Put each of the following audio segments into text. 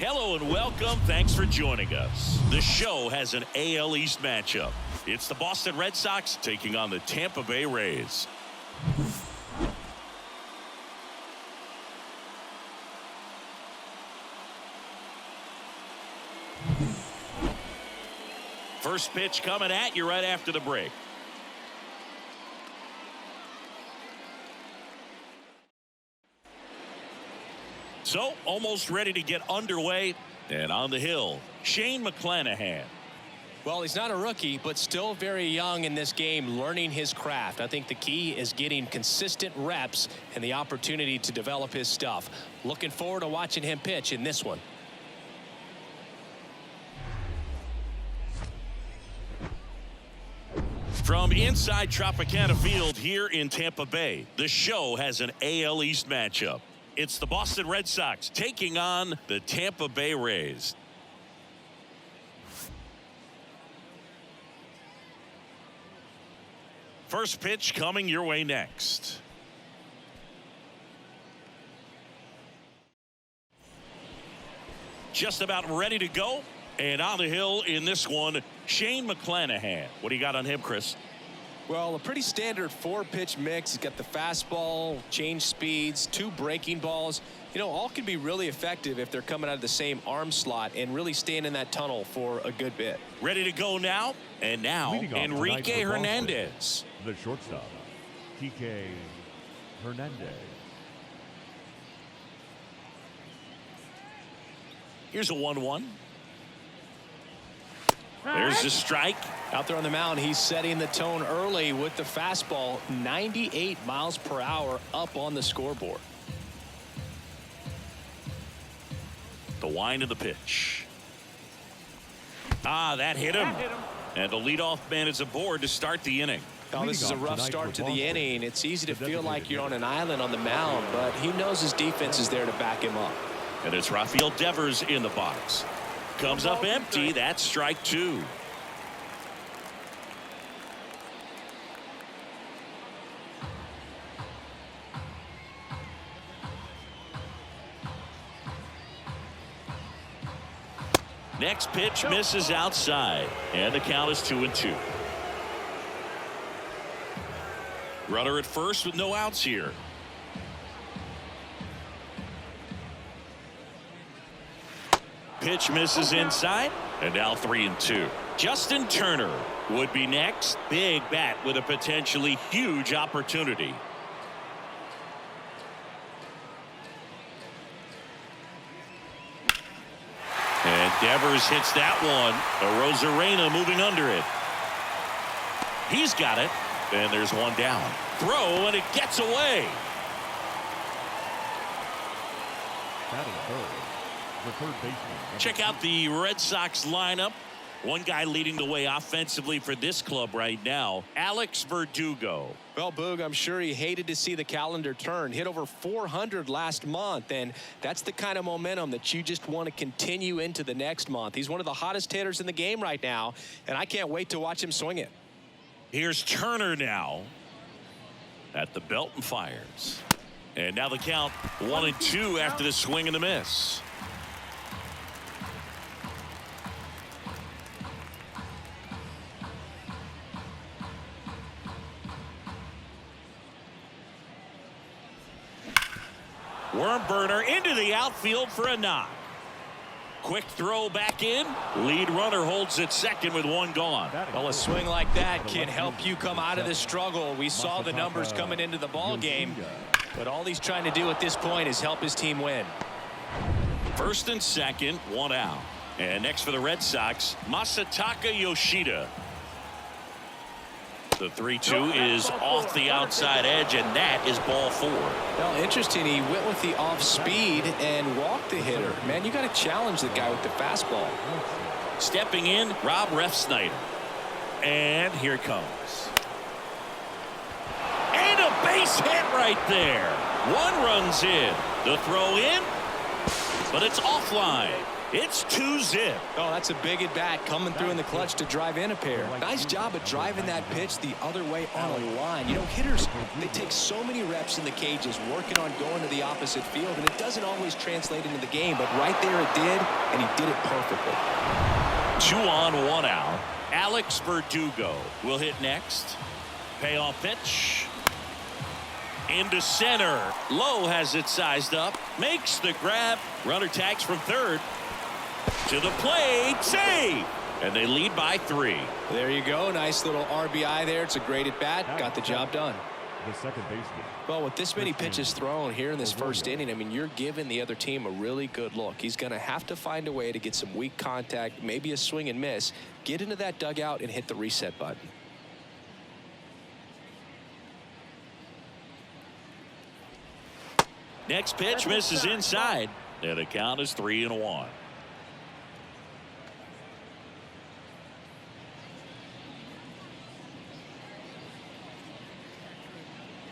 Hello and welcome. Thanks for joining us. The show has an AL East matchup. It's the Boston Red Sox taking on the Tampa Bay Rays. First pitch coming at you right after the break. So, almost ready to get underway. And on the hill, Shane McClanahan. Well, he's not a rookie, but still very young in this game, learning his craft. I think the key is getting consistent reps and the opportunity to develop his stuff. Looking forward to watching him pitch in this one. From inside Tropicana Field here in Tampa Bay, the show has an AL East matchup. It's the Boston Red Sox taking on the Tampa Bay Rays. First pitch coming your way next. Just about ready to go. And on the hill in this one, Shane McClanahan. What do you got on him, Chris? Well, a pretty standard 4-pitch mix. He's got the fastball, change speeds, 2 breaking balls. You know, all can be really effective if they're coming out of the same arm slot and really staying in that tunnel for a good bit. Ready to go now. And now, Enrique Hernandez. The shortstop, TK Hernandez. Here's a 1-1. There's a strike. Out there on the mound, he's setting the tone early with the fastball. 98 miles per hour up on the scoreboard. The wind of the pitch. That hit him. And the leadoff man is aboard to start the inning. Now, this is a rough start to the inning. It's easy to feel like you're on an island on the mound, but he knows his defense is there to back him up. And it's Rafael Devers in the box. Comes up empty. That's strike 2. Next pitch misses outside, and the count is 2-2. Runner at first with no outs here. Pitch misses inside, and now 3-2. Justin Turner would be next. Big bat with a potentially huge opportunity. And Devers hits that one. Arozarena moving under it. He's got it. And there's one down. Throw, and it gets away. Batting third, the third baseman. Check out the Red Sox lineup. One guy leading the way offensively for this club right now, Alex Verdugo. Well, Boog, I'm sure he hated to see the calendar turn. Hit over 400 last month, and that's the kind of momentum that you just want to continue into the next month. He's one of the hottest hitters in the game right now, and I can't wait to watch him swing it. Here's Turner now at the belt and fires. And now the count 1-2 after the swing and the miss. Worm burner into the outfield for a knock. Quick throw back in. Lead runner holds at second with one gone. Well, a swing like that can help you come out of this struggle. We saw the numbers coming into the ball game, but all he's trying to do at this point is help his team win. First and second, one out. And next for the Red Sox, Masataka Yoshida. The 3-2 is off the outside edge, and that is ball 4. Well, interesting. He went with the off speed and walked the hitter. Man, you got to challenge the guy with the fastball. Stepping in, Rob Refsnyder. And here it comes. And a base hit right there. One run's in. The throw in, but it's offline. It's 2-zip. Oh, that's a big at bat coming through in the clutch to drive in a pair. Nice job of driving that pitch the other way on a line. You know, hitters, they take so many reps in the cages working on going to the opposite field, and it doesn't always translate into the game, but right there it did, and he did it perfectly. 2 on, 1 out. Alex Verdugo will hit next. Payoff pitch. Into center. Lowe has it sized up. Makes the grab. Runner tags from third. To the plate. Save. And they lead by 3. There you go. Nice little RBI there. It's a great at bat. Got the job done. The second baseman. Well, with this many pitches thrown here in this first inning, I mean, you're giving the other team a really good look. He's going to have to find a way to get some weak contact, maybe a swing and miss, get into that dugout and hit the reset button. Next pitch misses inside. And the count is 3-1.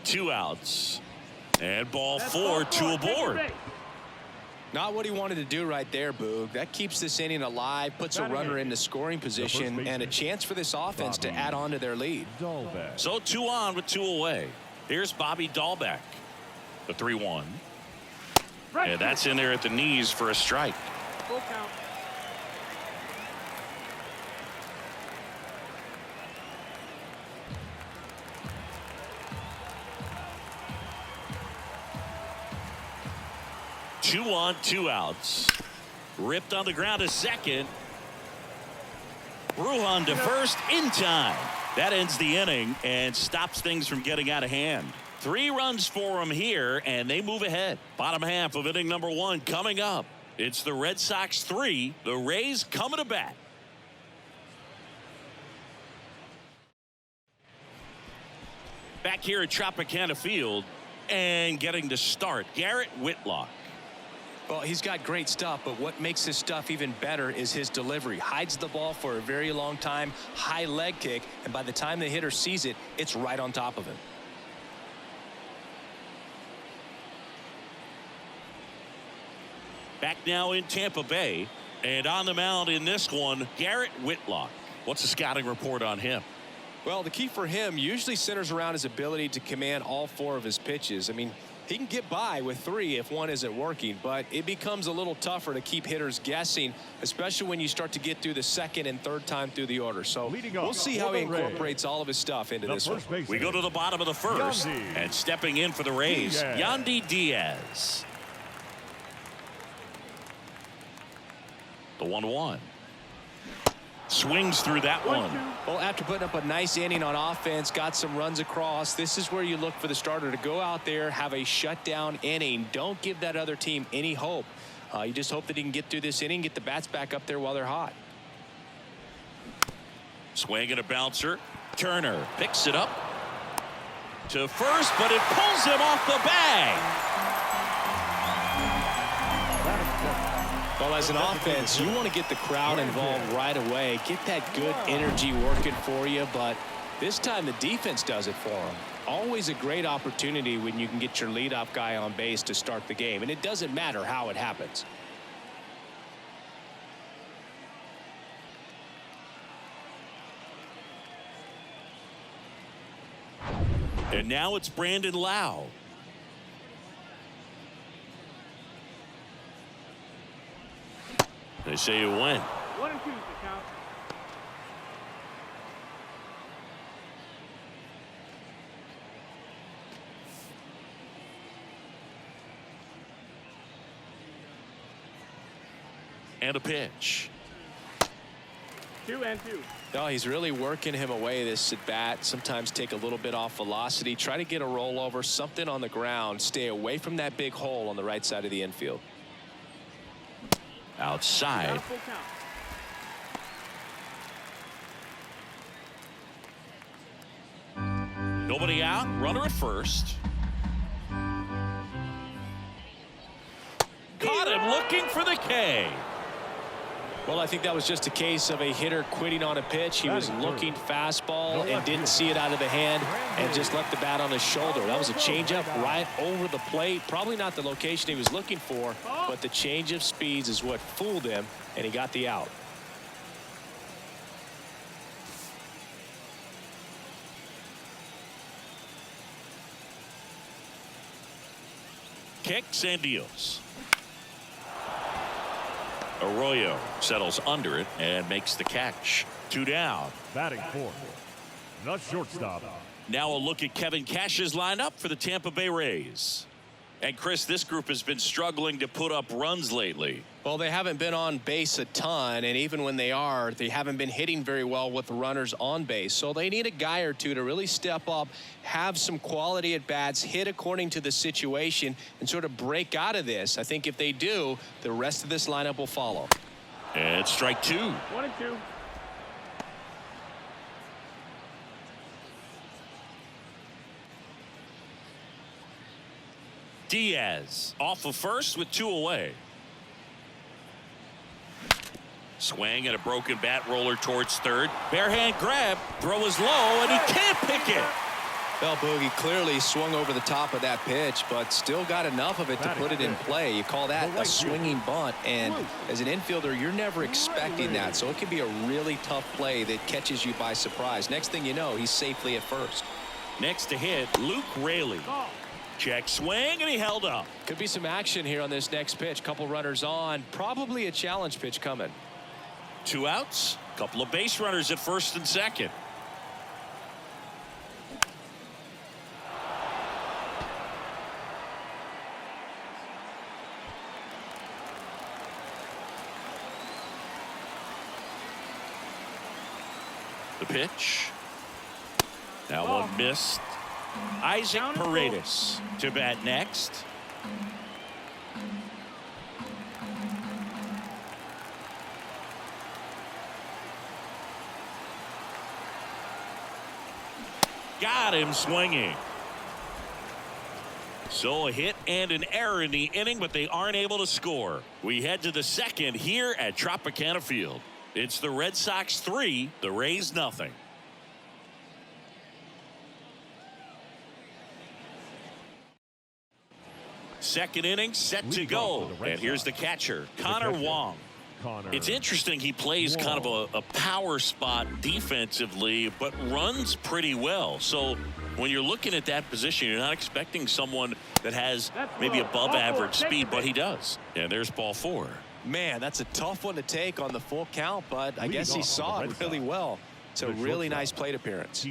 Two outs. And ball 4, 2 aboard. Not what he wanted to do right there, Boog. That keeps this inning alive, puts a runner into scoring position, and a chance for this offense to add on to their lead. So 2 on with 2 away. Here's Bobby Dahlbeck. The 3-1. And that's in there at the knees for a strike. Full count. Two on, 2 outs. Ripped on the ground to second. Bruhan to first in time. That ends the inning and stops things from getting out of hand. 3 runs for them here, and they move ahead. Bottom half of inning number 1 coming up. It's the Red Sox 3, the Rays coming to bat. Back here at Tropicana Field and getting to start, Garrett Whitlock. Well, he's got great stuff, but what makes his stuff even better is his delivery. Hides the ball for a very long time, high leg kick, and by the time the hitter sees it, it's right on top of him. Back now in Tampa Bay, and on the mound in this one, Garrett Whitlock. What's the scouting report on him? Well, the key for him usually centers around his ability to command all 4 of his pitches. I mean, he can get by with 3 if one isn't working, but it becomes a little tougher to keep hitters guessing, especially when you start to get through the second and third time through the order. So we'll see how he incorporates all of his stuff into this one. We go to the bottom of the first, and stepping in for the Rays, Yandy Diaz. The 1-1. Swings through that one. Well, after putting up a nice inning on offense, got some runs across, this is where you look for the starter to go out there, have a shutdown inning. Don't give that other team any hope. You just hope that he can get through this inning, get the bats back up there while they're hot. Swing and a bouncer. Turner picks it up to first, but it pulls him off the bag. Well, as an offense, you want to get the crowd involved right away. Get that good energy working for you, but this time the defense does it for them. Always a great opportunity when you can get your leadoff guy on base to start the game, and it doesn't matter how it happens. And now it's Brandon Lau. They say you win. 1 and 2 is the count. And a pitch. 2 and 2. No, he's really working him away this at bat. Sometimes take a little bit off velocity. Try to get a rollover, something on the ground. Stay away from that big hole on the right side of the infield. Outside. Full count. Nobody out. Runner at first. Caught him looking for the K. Well, I think that was just a case of a hitter quitting on a pitch. He was looking fastball and didn't see it out of the hand and just left the bat on his shoulder. That was a changeup right over the plate. Probably not the location he was looking for, but the change of speeds is what fooled him, and he got the out. Kicks and deals. Arroyo settles under it and makes the catch. 2 down. Batting fourth, the shortstop. Now a look at Kevin Cash's lineup for the Tampa Bay Rays. And Chris, this group has been struggling to put up runs lately. Well, they haven't been on base a ton, and even when they are, they haven't been hitting very well with the runners on base. So they need a guy or two to really step up, have some quality at bats, hit according to the situation, and sort of break out of this. I think if they do, the rest of this lineup will follow. And strike 2. 1-2. Diaz off of first with 2 away. Swing and a broken bat roller towards third. Barehand grab. Throw is low and he can't pick it. Well, Boogie clearly swung over the top of that pitch, but still got enough of it to put it in play. You call that a swinging bunt, and as an infielder, you're never expecting that. So it can be a really tough play that catches you by surprise. Next thing you know, he's safely at first. Next to hit, Luke Raley. Check swing, and he held up. Could be some action here on this next pitch. Couple runners on. Probably a challenge pitch coming. 2 outs. Couple of base runners at first and second. The pitch. Now one missed. Isaac Paredes to bat next. Got him swinging. So a hit and an error in the inning, but they aren't able to score. We head to the second here at Tropicana Field. It's the Red Sox 3, the Rays nothing. Second inning set to go. And here's the catcher, Connor Wong. It's interesting, he plays kind of a power spot defensively, but runs pretty well. So when you're looking at that position, you're not expecting someone that has maybe above average speed, but he does. And there's ball 4. Man, that's a tough one to take on the full count, but I guess he saw it really well. It's a really nice plate appearance.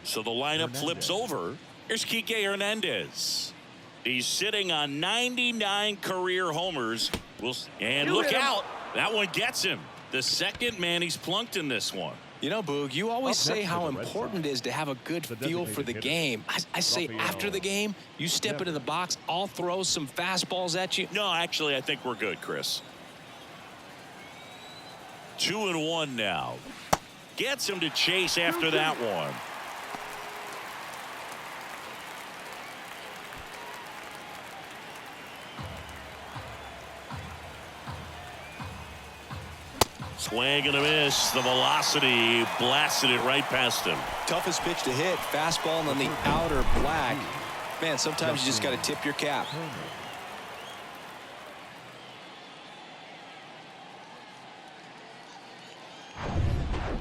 So the lineup flips over. Here's Kike Hernandez. He's sitting on 99 career homers. And look out. That one gets him. The second man he's plunked in this one. You know, Boog, you always say how important it is to have a good feel for the game. I say after the game, you step into the box, I'll throw some fastballs at you. No, actually, I think we're good, Chris. 2-1 now. Gets him to chase after that one. Swing and a miss. The velocity blasted it right past him. Toughest pitch to hit. Fastball on the outer black. Man, sometimes you just got to tip your cap.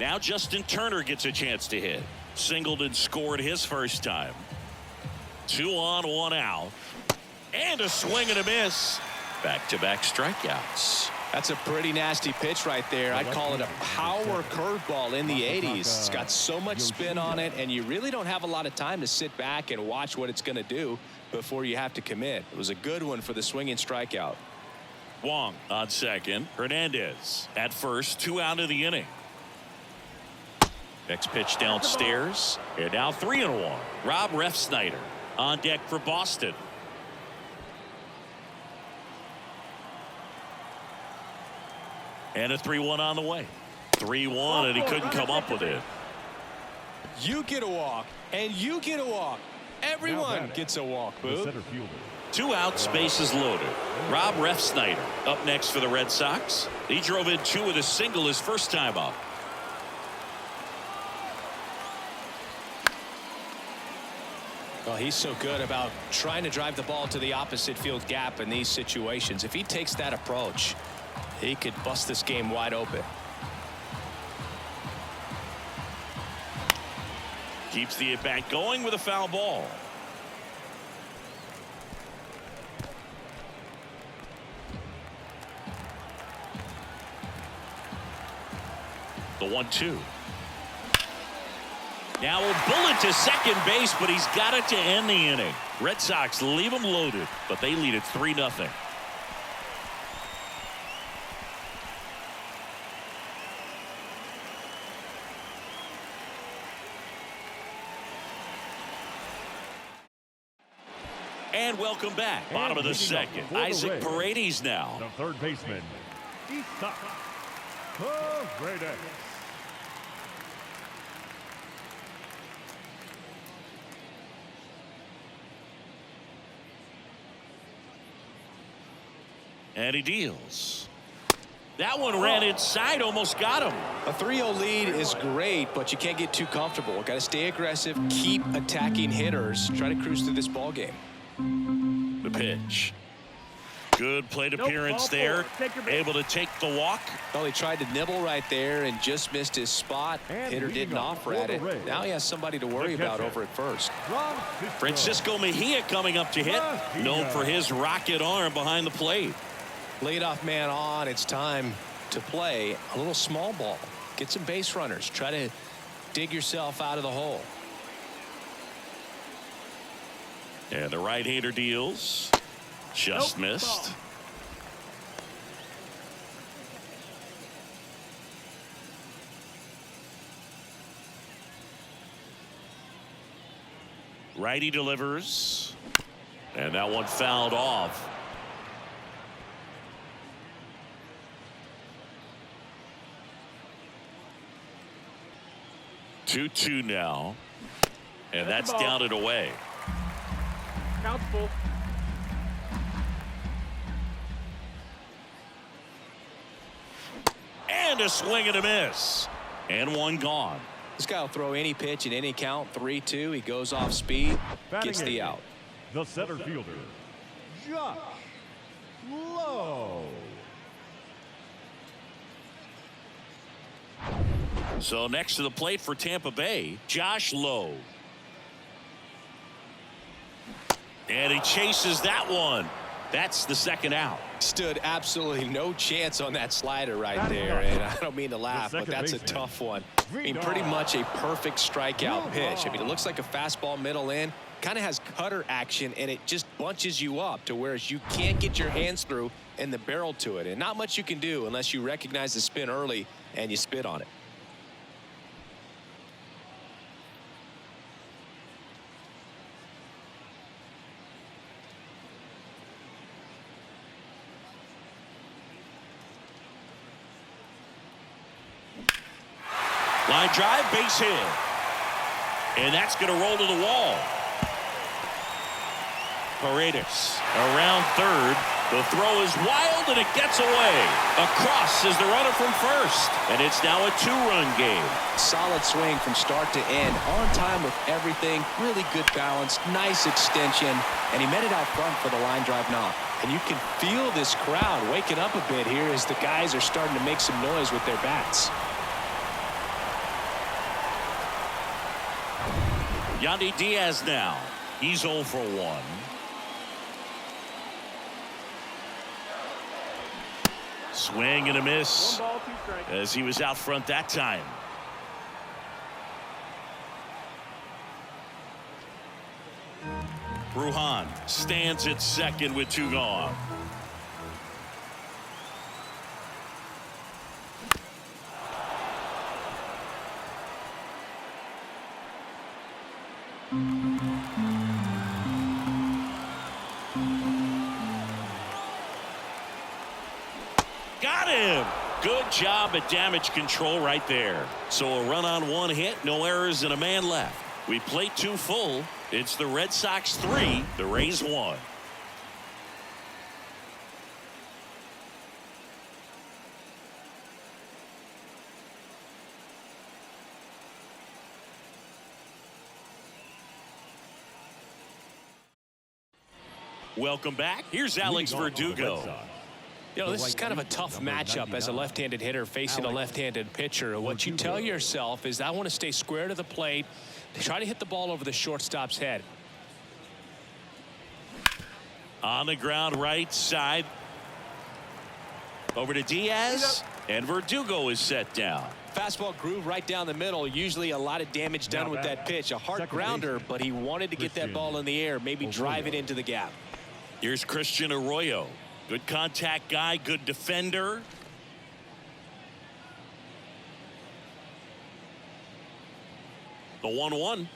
Now Justin Turner gets a chance to hit. Singleton scored his first time. 2 on, 1 out. And a swing and a miss. Back-to-back strikeouts. That's a pretty nasty pitch right there. I'd call it a power curveball in the 80s. It's got so much spin on it, and you really don't have a lot of time to sit back and watch what it's going to do before you have to commit. It was a good one for the swinging strikeout. Wong on second. Hernandez at first. 2 out of the inning. Next pitch downstairs. And now 3-1. Rob Refsnyder on deck for Boston. And a 3-1 on the way. 3-1, and he couldn't come up with it. You get a walk, and you get a walk. Everyone gets a walk, Boo. Center fielder, Two outs, bases loaded. Rob Refsnyder up next for the Red Sox. He drove in two with a single his first time up. Well, he's so good about trying to drive the ball to the opposite field gap in these situations. If he takes that approach, he could bust this game wide open. Keeps the at-bat going with a foul ball. The 1-2. Now a bullet to second base, but he's got it to end the inning. Red Sox leave him loaded, but they lead it 3-0. And welcome back. Bottom of the second. Isaac Paredes now. The third baseman, Isaac Paredes. And he deals. That one ran inside, almost got him. A 3-0 lead is great, but you can't get too comfortable. Got to stay aggressive, keep attacking hitters, try to cruise through this ball game. The pitch. Good plate appearance there. Able to take the walk. Well, he tried to nibble right there and just missed his spot. Hitter didn't offer at it. Now he has somebody to worry about over at first. Francisco Mejia coming up to hit. Known for his rocket arm behind the plate. Leadoff man on. It's time to play a little small ball. Get some base runners. Try to dig yourself out of the hole. And the right-hander deals. Just missed. Righty delivers. And that one fouled off. Two now. And that's down and away. Count's full. And a swing and a miss. And one gone. This guy will throw any pitch in any count. 3-2. He goes off speed. Gets the out. The center fielder, Josh Lowe. So next to the plate for Tampa Bay, Josh Lowe. And he chases that one. That's the second out. Stood absolutely no chance on that slider right there. And I don't mean to laugh, but that's a tough one. I mean, pretty much a perfect strikeout pitch. I mean, it looks like a fastball middle in. Kind of has cutter action, and it just bunches you up to whereas you can't get your hands through and the barrel to it. And not much you can do unless you recognize the spin early and you spit on it. Line drive, base hit. And that's going to roll to the wall. Paredes around third. The throw is wild and it gets away. Across is the runner from first. And it's now a two-run game. Solid swing from start to end. On time with everything. Really good balance. Nice extension. And he met it out front for the line drive knock. And you can feel this crowd waking up a bit here as the guys are starting to make some noise with their bats. Yandy Diaz now. He's 0 for 1. Swing and a miss. 1 ball, 2 strikes. As he was out front that time. Brujan stands at second with 2 gone. Got him. Good job at damage control right there. So a run on 1 hit, no errors, and a man left. We play 2 full. It's the Red Sox 3, the Rays 1. Welcome back. Here's Alex Verdugo. You know, this is kind of a tough matchup as a left-handed hitter facing a left-handed pitcher. What you tell yourself is, I want to stay square to the plate, try to hit the ball over the shortstop's head. On the ground, right side. Over to Diaz, and Verdugo is set down. Fastball groove right down the middle. Usually a lot of damage done with that pitch. A hard grounder, but he wanted to get that ball in the air, maybe drive it into the gap. Here's Christian Arroyo. Good contact guy, good defender. The 1-1.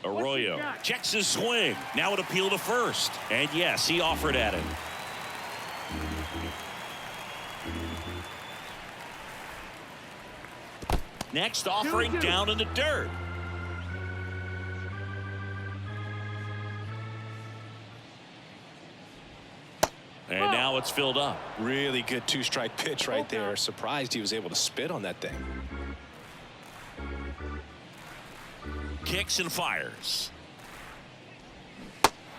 Arroyo checks his swing. Now it appeal to first. And yes, he offered at it. Next offering down in the dirt. And now it's filled up. Really good two-strike pitch right there. Surprised he was able to spit on that thing. Kicks and fires.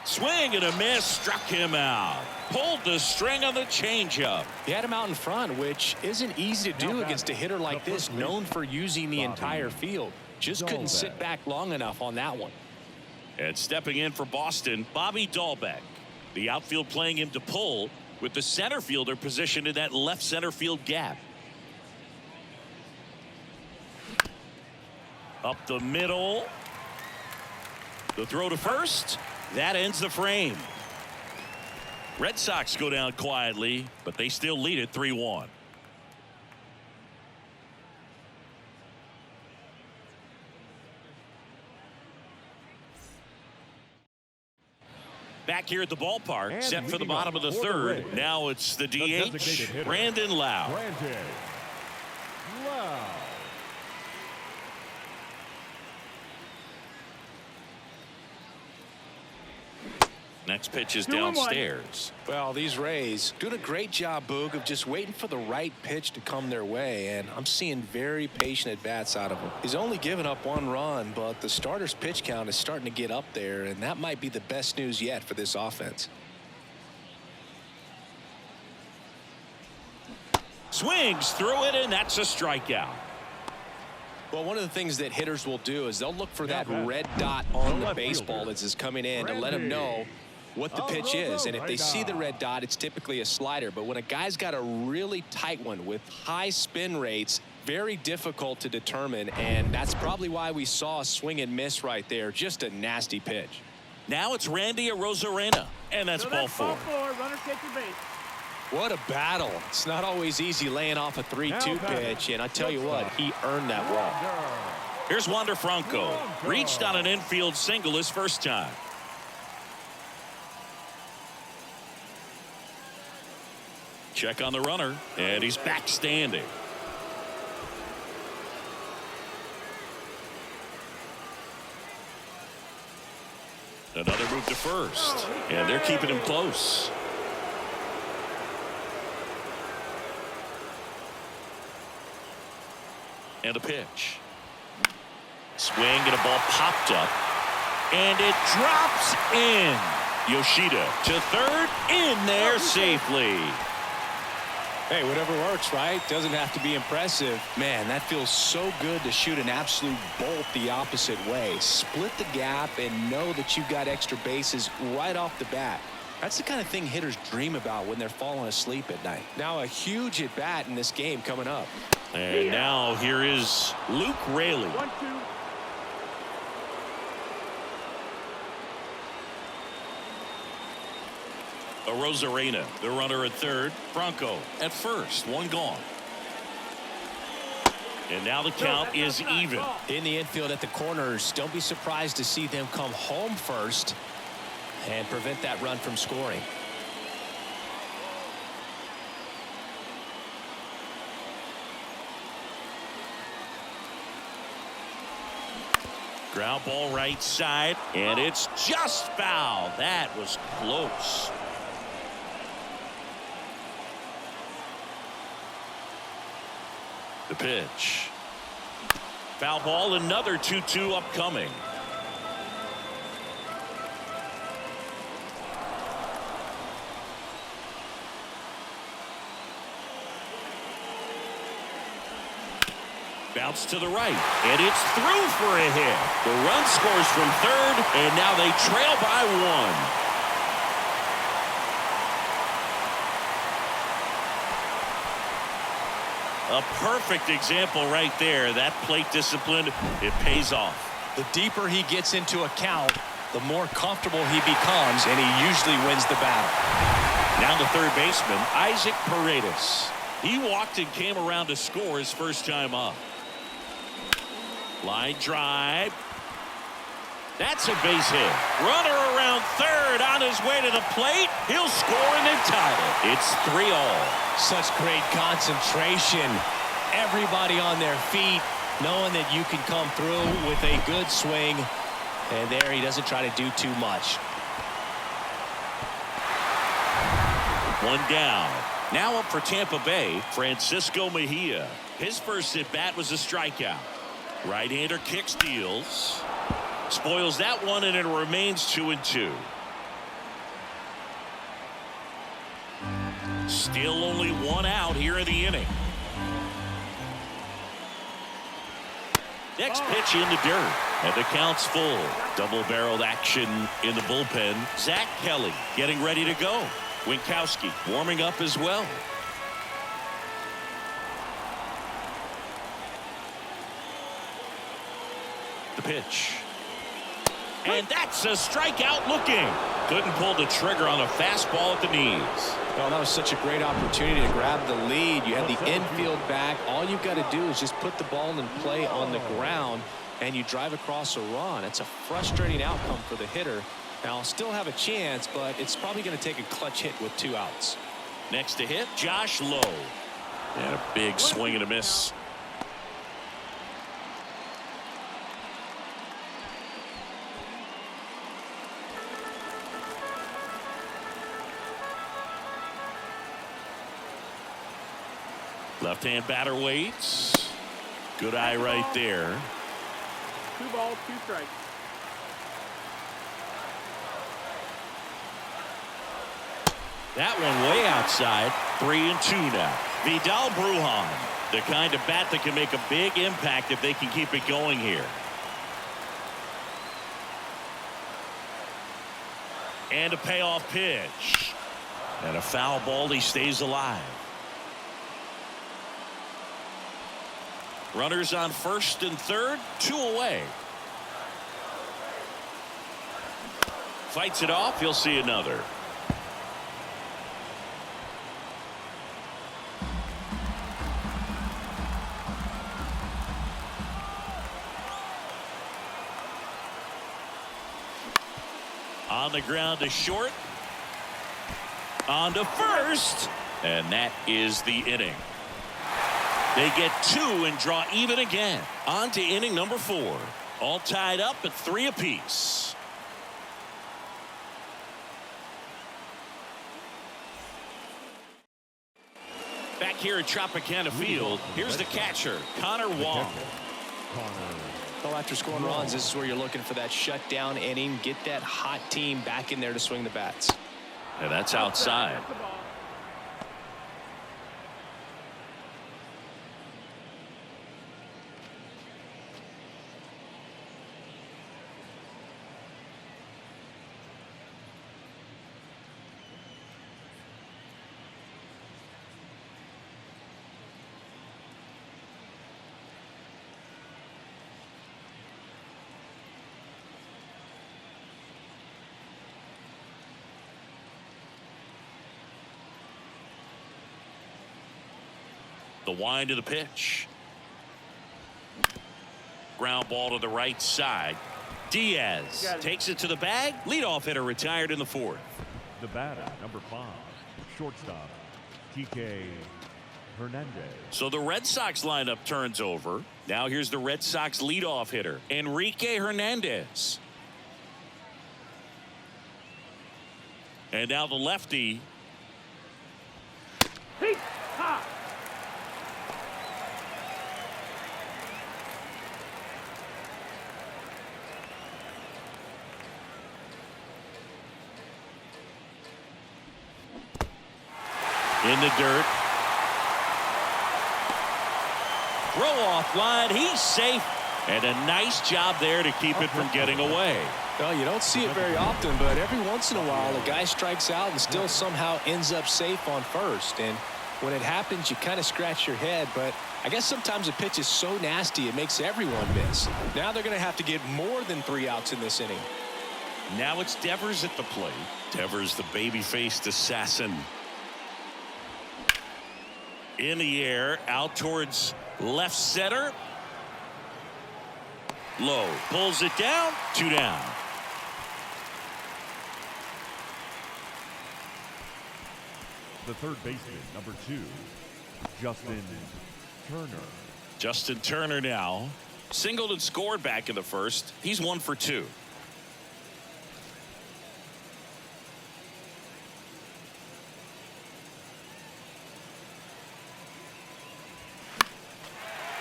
Swing and a miss, struck him out. Pulled the string on the changeup. He had him out in front, which isn't easy to do against a hitter like this, known for using the entire field. Just couldn't sit back long enough on that one. And stepping in for Boston, Bobby Dahlbeck. The outfield playing him to pull, with the center fielder positioned in that left center field gap. Up the middle. The throw to first. That ends the frame. Red Sox go down quietly, but they still lead it 3-1. Back here at the ballpark, And set for the leading bottom of the off for the third. Rays, Now it's the DH, designated hitter, Brandon Lau. Brandon Lau. Next pitch is 2-1. downstairs. Well, these Rays doing a great job, Boog, of just waiting for the right pitch to come their way, and I'm seeing very patient at-bats out of him. He's only given up 1 run, but the starter's pitch count is starting to get up there, and that might be the best news yet for this offense. Swings through it, and that's a strikeout. Well, one of the things that hitters will do is they'll look for that red dot on the baseball as it's coming in to let them know what the pitch is. And if they see the red dot, it's typically a slider. But when a guy's got a really tight one with high spin rates, very difficult to determine. And that's probably why we saw a swing and miss right there. Just a nasty pitch. Now it's Randy Arozarena, and that's ball 4. Runner take your base. What a battle. It's not always easy laying off a 3-2 pitch. And I tell you what, he earned that walk. Here's Wander Franco. Reached on an infield single his first time. Check on the runner, and he's back standing. Another move to first, and they're keeping him close. And a pitch. Swing, and a ball popped up, and it drops in. Yoshida to third, in there safely. Hey, whatever works, right? Doesn't have to be impressive. Man, that feels so good to shoot an absolute bolt the opposite way. Split the gap and know that you've got extra bases right off the bat. That's the kind of thing hitters dream about when they're falling asleep at night. Now a huge at bat in this game coming up. And now here is Luke Raley. 1-2. Arozarena, the runner at third. Franco at first. 1 gone. And now the count is even. In the infield at the corners, don't be surprised to see them come home first and prevent that run from scoring. Ground ball right side, and it's just foul. That was close. The pitch. Foul ball, another 2-2 upcoming. Bounce to the right, and it's through for a hit. The run scores from third, and now they trail by one. A perfect example right there. That plate discipline, it pays off. The deeper he gets into a count, the more comfortable he becomes, and he usually wins the battle. Now the third baseman, Isaac Paredes. He walked and came around to score his first time up. Line drive. That's a base hit. Runner around third on his way to the plate. He'll score and then tie it. It's 3-all. Such great concentration. Everybody on their feet, knowing that you can come through with a good swing. And there he doesn't try to do too much. One down. Now up for Tampa Bay, Francisco Mejia. His first at bat was a strikeout. Right-hander kicks, deals. Spoils that one, and it remains 2-2. Still only one out here in the inning. Next pitch in the dirt, and the count's full. Double-barreled action in the bullpen. Zach Kelly getting ready to go. Winkowski warming up as well. The pitch. And that's a strikeout looking. Couldn't pull the trigger on a fastball at the knees. Well, that was such a great opportunity to grab the lead. You had the infield back. All you've got to do is just put the ball in play on the ground, and you drive across a run. It's a frustrating outcome for the hitter. Now, I'll still have a chance, but it's probably going to take a clutch hit with 2 outs. Next to hit, Josh Lowe. And a big swing and a miss. Left-hand batter waits. Good eye right there. 2 balls, 2 strikes. That one way outside. 3-2 now. Vidal Brujan, the kind of bat that can make a big impact if they can keep it going here. And a payoff pitch. And a foul ball. He stays alive. Runners on first and third, 2 away. Fights it off. He'll see another. On the ground to short. On to first. And that is the inning. They get 2 and draw even again. On to inning number 4. All tied up at 3 apiece. Back here at Tropicana Field, here's the catcher, Connor Wong. Well, after scoring runs, this is where you're looking for that shutdown inning. Get that hot team back in there to swing the bats. And that's outside. That's the ball. The wind of the pitch. Ground ball to the right side. Diaz takes it to the bag. Leadoff hitter retired in the 4th. The batter, number 5, shortstop, TK Hernandez. So the Red Sox lineup turns over. Now here's the Red Sox leadoff hitter, Enrique Hernandez. And now the lefty. Hey, ha! In the dirt. Throw off line. He's safe. And a nice job there to keep it from getting away. Well, you don't see it very often, but every once in a while a guy strikes out and still somehow ends up safe on first. And when it happens, you kind of scratch your head, but I guess sometimes a pitch is so nasty it makes everyone miss. Now they're going to have to get more than 3 outs in this inning. Now it's Devers at the plate. Devers, the baby-faced assassin. In the air, out towards left center. Low pulls it down. 2 down. The third baseman, number 2, Justin Turner. Justin Turner now singled and scored back in the first. He's 1 for 2.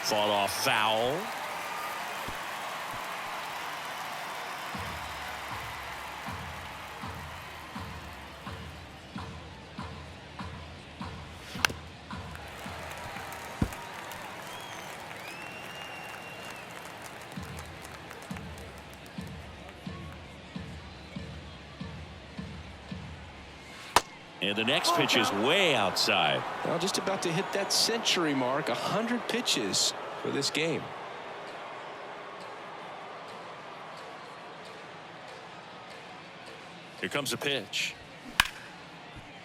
Fought off foul. And the next pitch is way outside. Well, just about to hit that century mark. 100 pitches for this game. Here comes a pitch.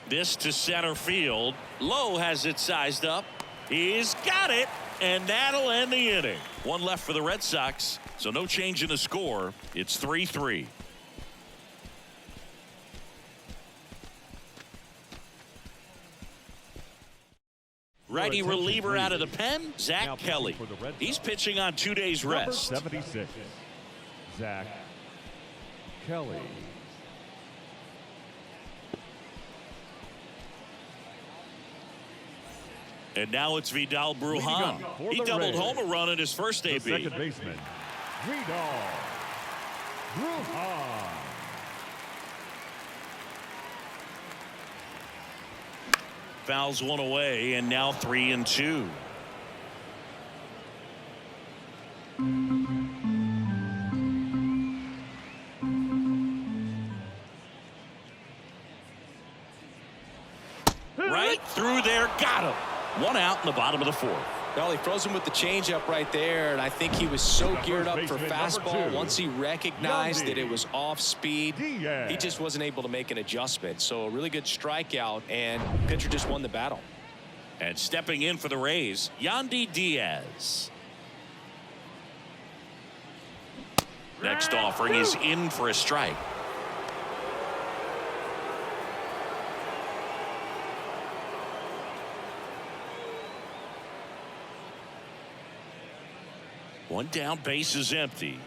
This to center field. Lowe has it sized up. He's got it, and that'll end the inning. 1 left for the Red Sox, so no change in the score. It's 3-3. Righty reliever out of the pen, Zach Kelly. He's pitching on 2 days rest. Number 76, Zach Kelly. And now it's Vidal Brujan. He doubled home a run in his first The AB. second baseman, Vidal Brujan. Fouls 1 away, and now 3-2. Right through there, got him. 1 out in the bottom of the 4th. Well, he froze him with the changeup right there, and I think he was so geared up for baseman, fastball. number 2, Once he recognized that it Yandy was off speed, Diaz. he just wasn't able to make an adjustment. So a really good strikeout, and pitcher just won the battle. And stepping in for the Rays, Yandy Diaz. Next offering is in for a strike. One down, base is empty.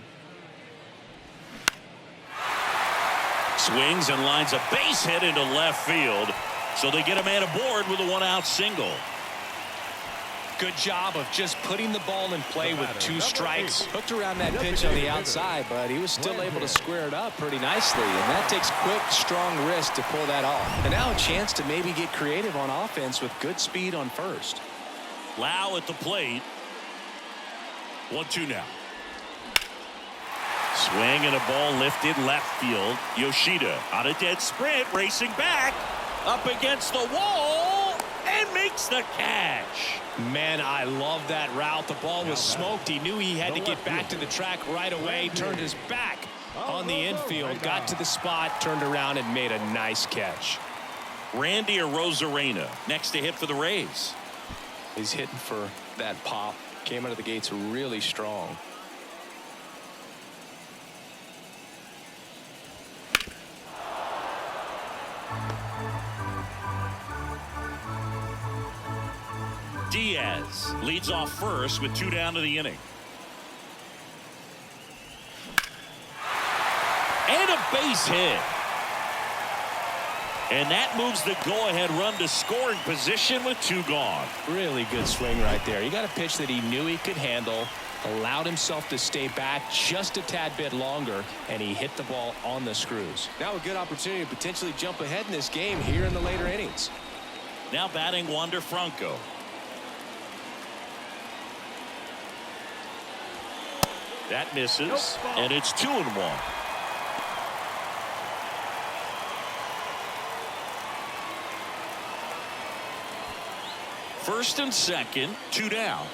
Swings and lines a base hit into left field. So they get a man aboard with a 1-out single. Good job of just putting the ball in play with 2 strikes. Hooked around that pitch on the outside, but he was still able to square it up pretty nicely. And that takes quick, strong wrist to pull that off. And now a chance to maybe get creative on offense with good speed on first. Lau at the plate. 1-2 now. Swing and a ball lifted left field. Yoshida on a dead sprint, racing back up against the wall and makes the catch. Man, I love that route. The ball was smoked. He knew he had to get back to the track right away. Turned his back on the infield, got to the spot, turned around and made a nice catch. Randy Arozarena next to hit for the Rays. He's hitting for that pop. Came out of the gates really strong. Diaz leads off first with 2 down to the inning. And a base hit. And that moves the go-ahead run to scoring position with 2 gone. Really good swing right there. He got a pitch that he knew he could handle, allowed himself to stay back just a tad bit longer, and he hit the ball on the screws. Now a good opportunity to potentially jump ahead in this game here in the later innings. Now batting Wander Franco. That misses, and it's 2-1. First and second, 2 down.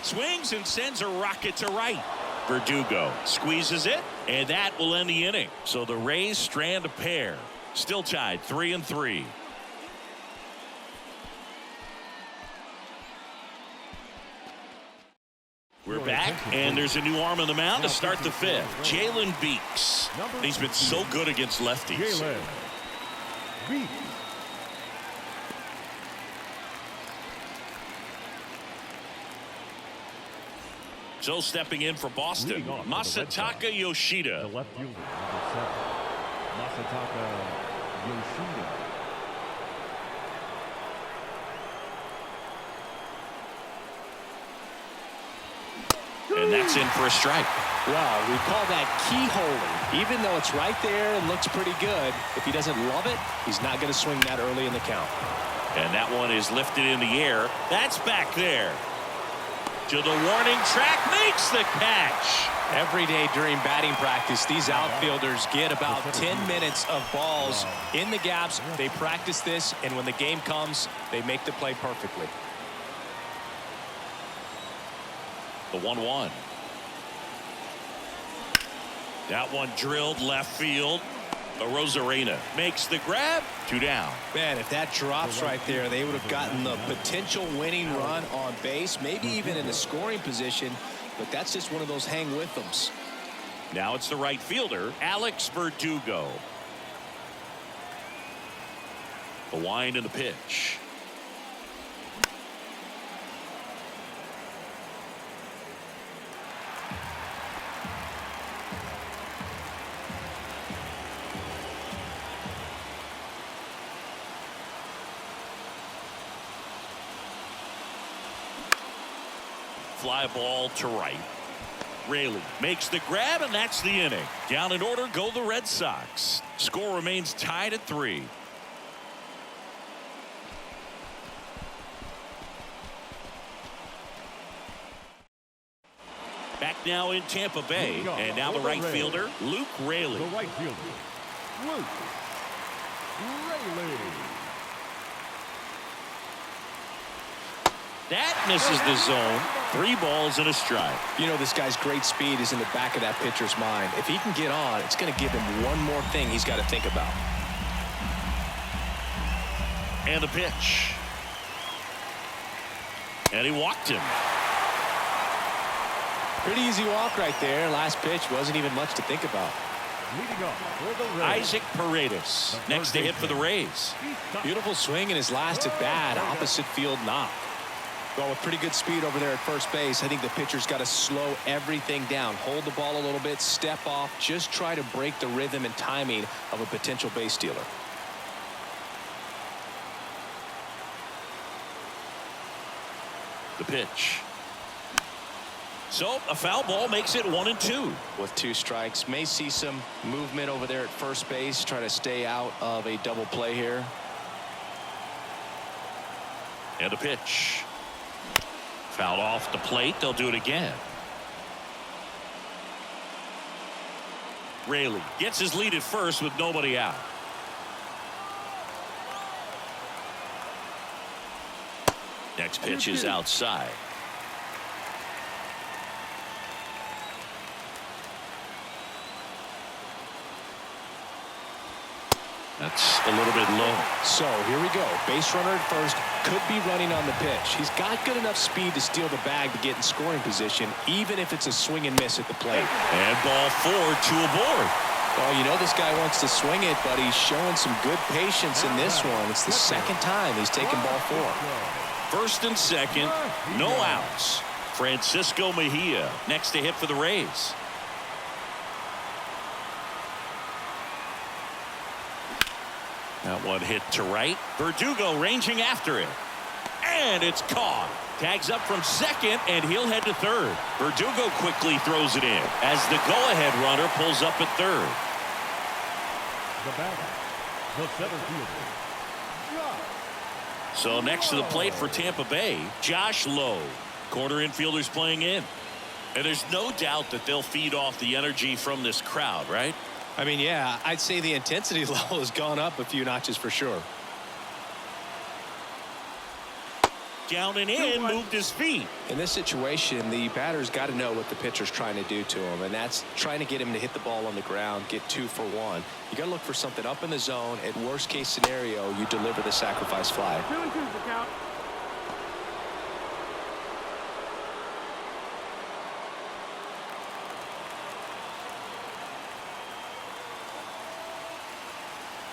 Swings and sends a rocket to right. Verdugo squeezes it, and that will end the inning. So the Rays strand a pair. Still tied 3-3. We're back, and there's a new arm on the mound to start the fifth. Jalen Beeks. He's been so good against lefties. Jalen Beeks. So stepping in for Boston, Masataka Yoshida. The left fielder, number 7, Masataka Yoshida. And that's in for a strike. Well, we call that keyholing. Even though it's right there and looks pretty good, if he doesn't love it, he's not going to swing that early in the count. And that one is lifted in the air. That's back there. To the warning track, makes the catch. Every day during batting practice, these outfielders get about 10 minutes of balls in the gaps. They practice this, and when the game comes, they make the play perfectly. The 1-1. That one drilled left field. Rosarena makes the grab. 2 down. Man, if that drops right there, they would have gotten the potential winning run on base, maybe even in a scoring position, but that's just one of those hang with thems. Now it's the right fielder, Alex Verdugo. The wind and the pitch. Fly ball to right. Raley makes the grab, and that's the inning. Down in order go the Red Sox. Score remains tied at 3. Back now in Tampa Bay, and now the right fielder, Luke Raley. The right fielder, Luke Raley. That misses the zone. 3 balls and a strike. You know, this guy's great speed is in the back of that pitcher's mind. If he can get on, it's going to give him one more thing he's got to think about. And the pitch. And he walked him. Pretty easy walk right there. Last pitch wasn't even much to think about. Leading off for the Rays, Isaac Paredes next to hit for the Rays. Beautiful swing in his last at bat. Opposite field knock. Well, with pretty good speed over there at first base, I think the pitcher's got to slow everything down. Hold the ball a little bit, step off, just try to break the rhythm and timing of a potential base stealer. The pitch. So a foul ball makes it 1-2. With 2 strikes, may see some movement over there at first base, try to stay out of a double play here. And a pitch. Fouled off the plate. They'll do it again. Raley gets his lead at first with nobody out. Next pitch is outside. That's a little bit low. So here we go. Base runner at first, could be running on the pitch. He's got good enough speed to steal the bag to get in scoring position, even if it's a swing and miss at the plate. And ball 4, 2 aboard. Well, you know this guy wants to swing it, but he's showing some good patience in this one. It's the second time he's taken ball 4. First and second, no outs. Francisco Mejia next to hit for the Rays. That one hit to right. Verdugo ranging after it. And it's caught. Tags up from second, and he'll head to third. Verdugo quickly throws it in as the go-ahead runner pulls up at third. The batter, the center fielder, So next to the plate for Tampa Bay, Josh Lowe. Corner infielders playing in. And there's no doubt that they'll feed off the energy from this crowd, right? I mean, yeah, I'd say the intensity level has gone up a few notches for sure. Down and in, moved his feet. In this situation, the batter's got to know what the pitcher's trying to do to him, and that's trying to get him to hit the ball on the ground, get 2 for 1. You got to look for something up in the zone. At worst case scenario, you deliver the sacrifice fly. 2-2's the count.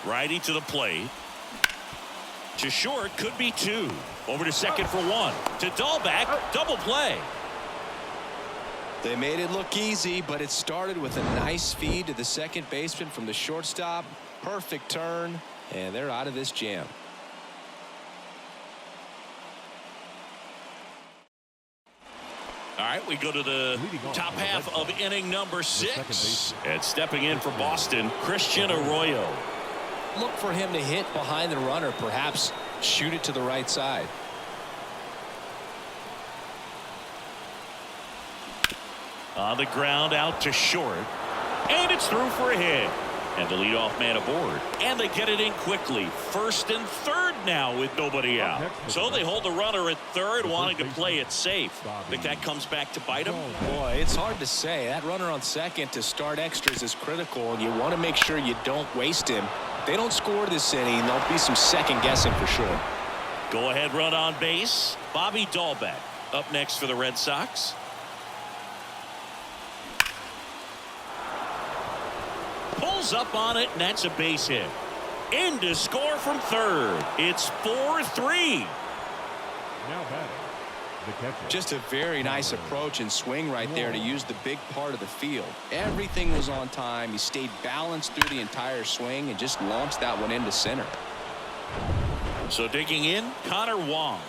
Righty to the plate. To short, could be 2. Over to second for 1. To Dahlbeck, double play. They made it look easy, but it started with a nice feed to the second baseman from the shortstop. Perfect turn, and they're out of this jam. All right, we go to the top half of inning number 6. And stepping in for Boston, Christian Arroyo. Look for him to hit behind the runner, perhaps shoot it to the right side. On the ground, out to short. And it's through for a hit. And the leadoff man aboard. And they get it in quickly. First and third now with nobody out. So they hold the runner at third, wanting to play it safe. Think that comes back to bite them? Boy, it's hard to say. That runner on second to start extras is critical, and you want to make sure you don't waste him. If they don't score this inning, there'll be some second guessing for sure. Go ahead run on base. Bobby Dahlbeck up next for the Red Sox. Pulls up on it, and that's a base hit. In to score from third. It's 4-3. Now batting, the catcher. Just a very nice approach and swing right there to use the big part of the field. Everything was on time. He stayed balanced through the entire swing and just launched that one into center. So digging in, Connor Wong.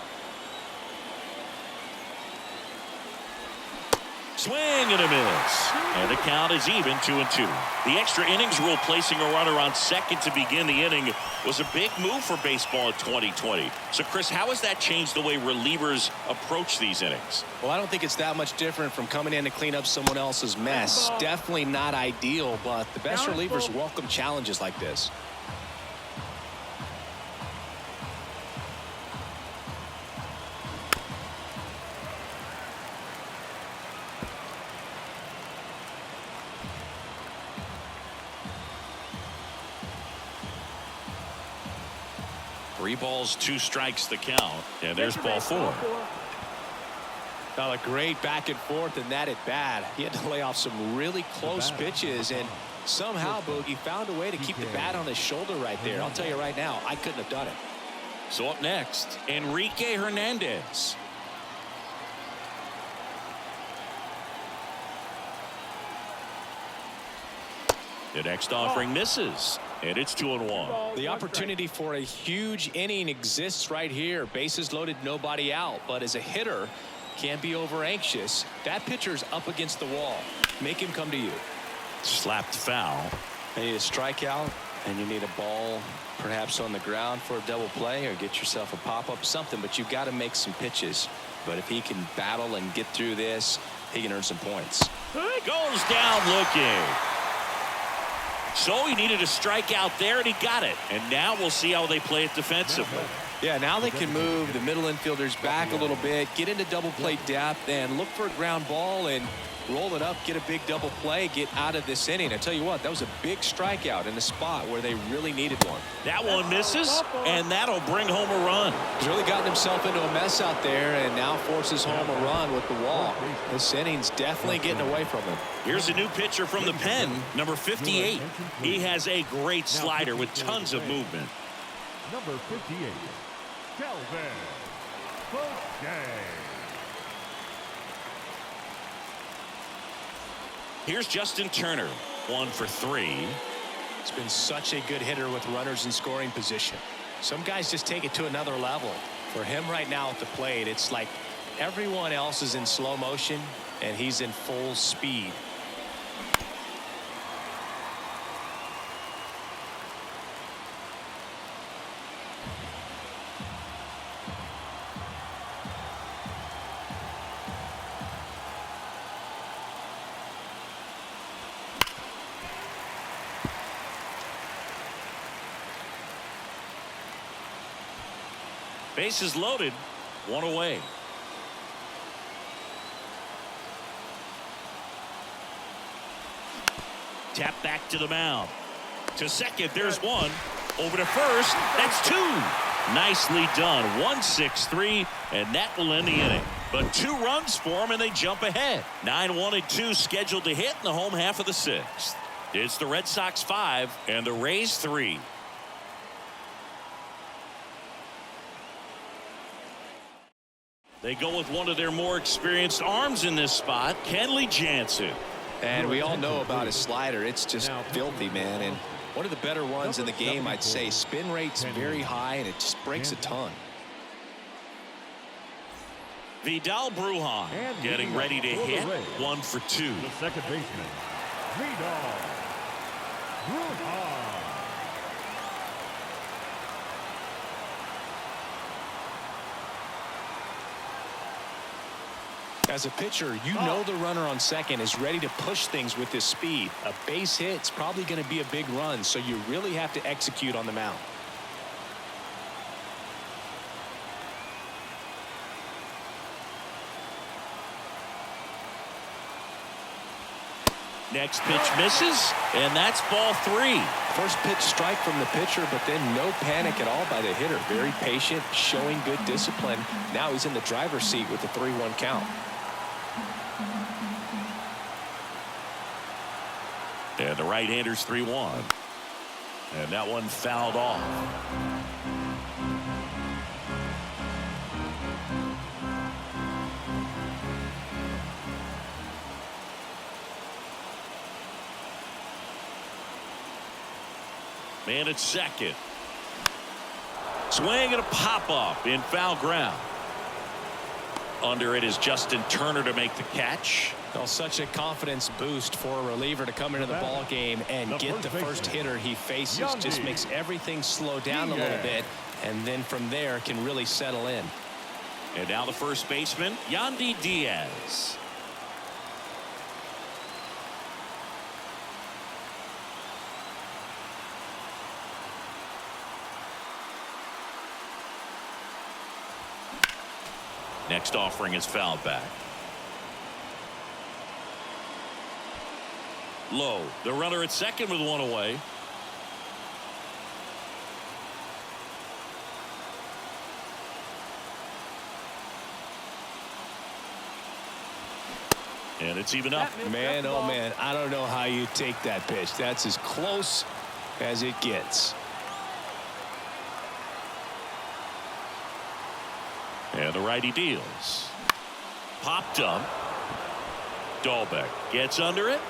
Swing and a miss. And the count is even, 2-2. The extra innings rule, placing a runner on second to begin the inning, was a big move for baseball in 2020. So, Chris, how has that changed the way relievers approach these innings? Well, I don't think it's that much different from coming in to clean up someone else's mess. Definitely not ideal, but the best relievers welcome challenges like this. Three balls, 2 strikes the count. And there's ball 4. Now a great back and forth in that at bat. He had to lay off some really close pitches, and somehow Boogie found a way to keep the bat on his shoulder right there. I'll tell you right now, I couldn't have done it. So up next, Enrique Hernandez. The next offering misses, and it's 2-1. The opportunity for a huge inning exists right here. Bases loaded, nobody out. But as a hitter, can't be over anxious. That pitcher's up against the wall. Make him come to you. Slapped foul. You need a strikeout, and you need a ball perhaps on the ground for a double play, or get yourself a pop-up, something. But you've got to make some pitches. But if he can battle and get through this, he can earn some points. Goes down looking. So he needed a strikeout there, and he got it. And now we'll see how they play it defensively. Yeah, now they can move the middle infielders back a little bit, get into double play depth, and look for a ground ball and roll it up, get a big double play, get out of this inning. I tell you what, that was a big strikeout in a spot where they really needed one. That one misses, and that'll bring home a run. He's really gotten himself into a mess out there, and now forces home a run with the walk. This inning's definitely getting away from him. Here's a new pitcher from the pen, number 58. He has a great slider with tons of movement. Number 58, Calvin Bouquet. Here's Justin Turner, 1 for 3. It's been such a good hitter with runners in scoring position. Some guys just take it to another level. For him right now at the plate, it's like everyone else is in slow motion and he's in full speed. Bases loaded, one away. Tap back to the mound. To second, there's one. Over to first, that's two. Nicely done. 1-6-3, and that will end the inning. But 2 runs for them, and they jump ahead. 9-1 and 2 scheduled to hit in the home half of the 6th. It's the Red Sox 5 and the Rays 3. They go with one of their more experienced arms in this spot, Kenley Jansen. And we all know about his slider. It's just filthy, man. And one of the better ones in the game, I'd say. Spin rate's very high, and it just breaks a ton. Vidal Brujan getting ready to hit. 1 for 2. The second baseman, Vidal Brujan. As a pitcher, you know the runner on second is ready to push things with his speed. A base hit's probably going to be a big run, so you really have to execute on the mound. Next pitch misses, and that's ball 3. First pitch strike from the pitcher, but then no panic at all by the hitter. Very patient, showing good discipline. Now he's in the driver's seat with the 3-1 count. And the right-hander's 3-1. And that one fouled off. Man at second. Swing and a pop-up in foul ground. Under it is Justin Turner to make the catch. Well, such a confidence boost for a reliever to come into the ball game and get the first hitter he faces. Just makes everything slow down a little bit, and then from there can really settle in. And now the first baseman, Yandy Diaz. Next offering is fouled back. Low, the runner at second with 1 away. And it's even up. Man, oh man, I don't know how you take that pitch. That's as close as it gets. And the righty deals. Popped up. Dahlbeck gets under it.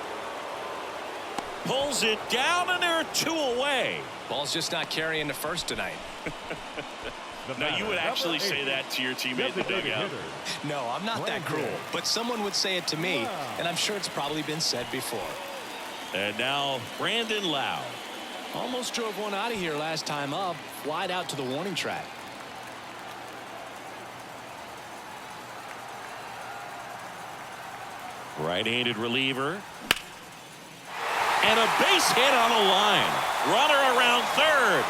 Pulls it down, and there are 2 away. Ball's just not carrying the first tonight. Now, you would actually say that to your teammate in the dugout. No, I'm not that cruel, but someone would say it to me, and I'm sure it's probably been said before. And now Brandon Lau. Almost drove one out of here last time up, wide out to the warning track. Right-handed reliever. And a base hit on the line. Runner around third.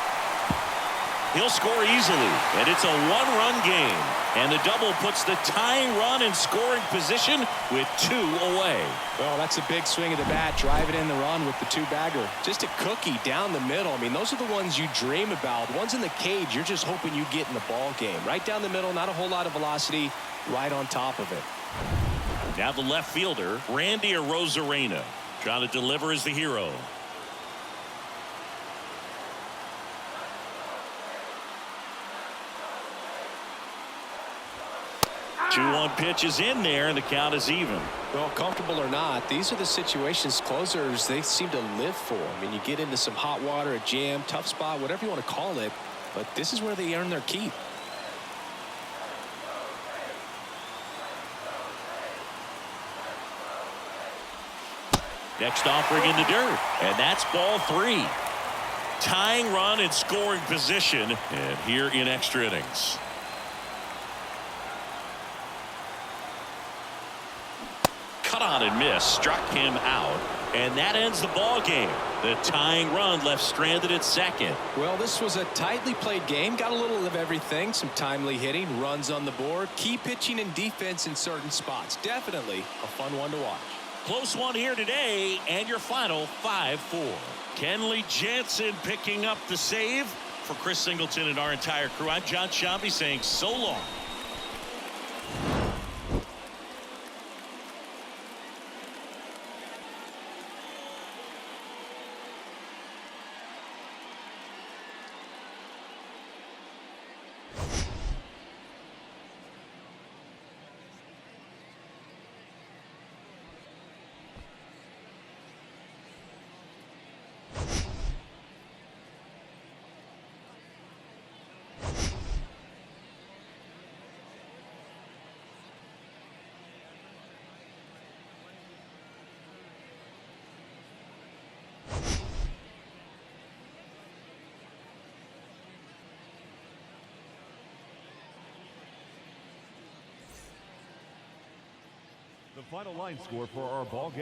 He'll score easily, and it's a 1-run game. And the double puts the tying run in scoring position with 2 away. Well, that's a big swing of the bat, driving in the run with the 2-bagger. Just a cookie down the middle. I mean, those are the ones you dream about. Ones in the cage, you're just hoping you get in the ball game. Right down the middle, not a whole lot of velocity, right on top of it. Now the left fielder, Randy Arozarena, trying to deliver as the hero. Two 2-1 pitch is in there, and the count is even. Well, comfortable or not, these are the situations closers they seem to live for. I mean, you get into some hot water, a jam, tough spot, whatever you want to call it, but this is where they earn their keep. Next offering in the dirt, and that's ball 3. Tying run in scoring position, and here in extra innings. Cut on and miss, struck him out. And that ends the ball game. The tying run left stranded at second. Well, this was a tightly played game. Got a little of everything. Some timely hitting, runs on the board, key pitching and defense in certain spots. Definitely a fun one to watch. Close one here today, and your final 5-4. Kenley Jansen picking up the save. For Chris Singleton and our entire crew, I'm John Shambi saying so long. The final line score for our ball game.